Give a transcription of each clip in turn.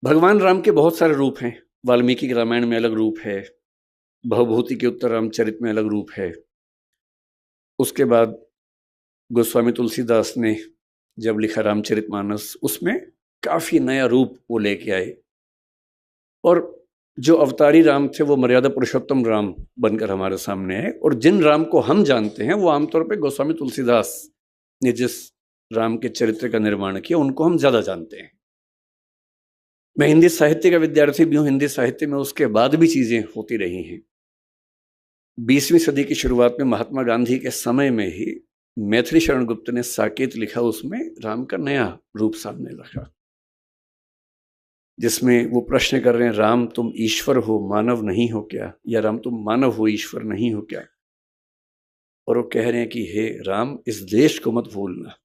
भगवान राम के बहुत सारे रूप हैं। वाल्मीकि के रामायण में अलग रूप है, भवभूति के उत्तर रामचरित में अलग रूप है। उसके बाद गोस्वामी तुलसीदास ने जब लिखा रामचरितमानस, उसमें काफी नया रूप वो लेके आए। और जो अवतारी राम थे वो मर्यादा पुरुषोत्तम राम बनकर हमारे सामने आए। और जिन राम को हम जानते हैं वो आमतौर पे गोस्वामी तुलसीदास ने जिस राम के चरित्र का निर्माण किया उनको हम ज्यादा जानते हैं। मैं हिंदी साहित्य का विद्यार्थी भी हूँ। हिंदी साहित्य में उसके बाद भी चीजें होती रही हैं। 20वीं सदी की शुरुआत में महात्मा गांधी के समय में ही मैथिली शरण गुप्त ने साकेत लिखा, उसमें राम का नया रूप सामने रखा, जिसमें वो प्रश्न कर रहे हैं, राम तुम ईश्वर हो मानव नहीं हो क्या, या राम तुम मानव हो ईश्वर नहीं हो क्या। और वो कह रहे हैं कि हे राम, इस देश को मत भूलना,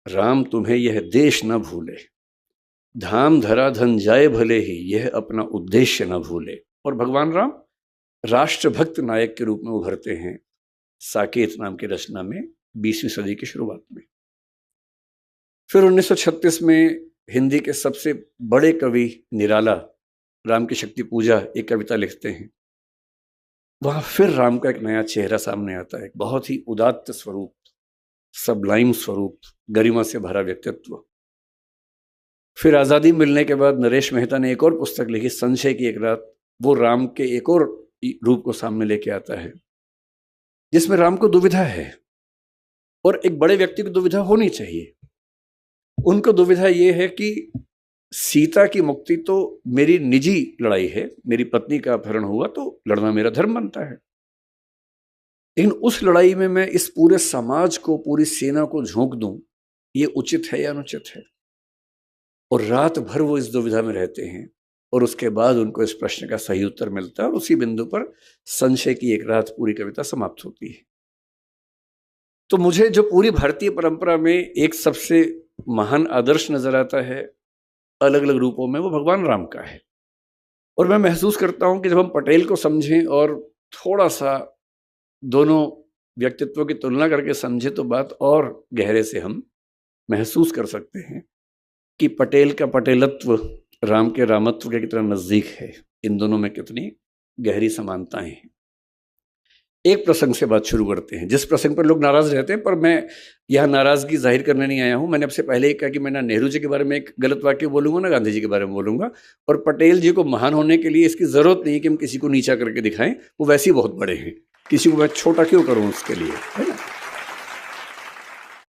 राम तुम्हें यह देश न भूले, धाम धरा धन जाए भले ही, यह अपना उद्देश्य न भूले। और भगवान राम राष्ट्रभक्त नायक के रूप में उभरते हैं साकेत नाम की रचना में 20वीं सदी की शुरुआत में। फिर 1936 में हिंदी के सबसे बड़े कवि निराला राम की शक्ति पूजा एक कविता लिखते हैं। वहां फिर राम का एक नया चेहरा सामने आता है, बहुत ही उदात्त स्वरूप, सबलाइम स्वरूप, गरिमा से भरा व्यक्तित्व। फिर आजादी मिलने के बाद नरेश मेहता ने एक और पुस्तक लिखी, संशय की एक रात। वो राम के एक और रूप को सामने लेके आता है, जिसमें राम को दुविधा है, और एक बड़े व्यक्ति को दुविधा होनी चाहिए। उनको दुविधा ये है कि सीता की मुक्ति तो मेरी निजी लड़ाई है, मेरी पत्नी का अपहरण हुआ तो लड़ना मेरा धर्म बनता है, लेकिन उस लड़ाई में मैं इस पूरे समाज को, पूरी सेना को झोंक दूं, ये उचित है या अनुचित है। और रात भर वो इस दुविधा में रहते हैं, और उसके बाद उनको इस प्रश्न का सही उत्तर मिलता है, और उसी बिंदु पर संशय की एक रात पूरी कविता समाप्त होती है। तो मुझे जो पूरी भारतीय परंपरा में एक सबसे महान आदर्श नजर आता है अलग अलग रूपों में, वो भगवान राम का है। और मैं महसूस करता हूं कि जब हम पटेल को समझें और थोड़ा सा दोनों व्यक्तित्वों की तुलना करके समझें, तो बात और गहरे से हम महसूस कर सकते हैं कि पटेल का पटेलत्व राम के रामत्व के कितना नजदीक है, इन दोनों में कितनी गहरी समानताएं हैं। एक प्रसंग से बात शुरू करते हैं, जिस प्रसंग पर लोग नाराज रहते हैं, पर मैं यह नाराजगी जाहिर करने नहीं आया हूं। मैंने आपसे पहले ही कहा कि मैं ना नेहरू जी के बारे में एक गलत वाक्य बोलूंगा, ना गांधी जी के बारे में बोलूंगा। और पटेल जी को महान होने के लिए इसकी जरूरत नहीं है कि हम किसी को नीचा करके दिखाएं, वो वैसे ही बहुत बड़े हैं, किसी को मैं छोटा क्यों करूं उसके लिए, है ना।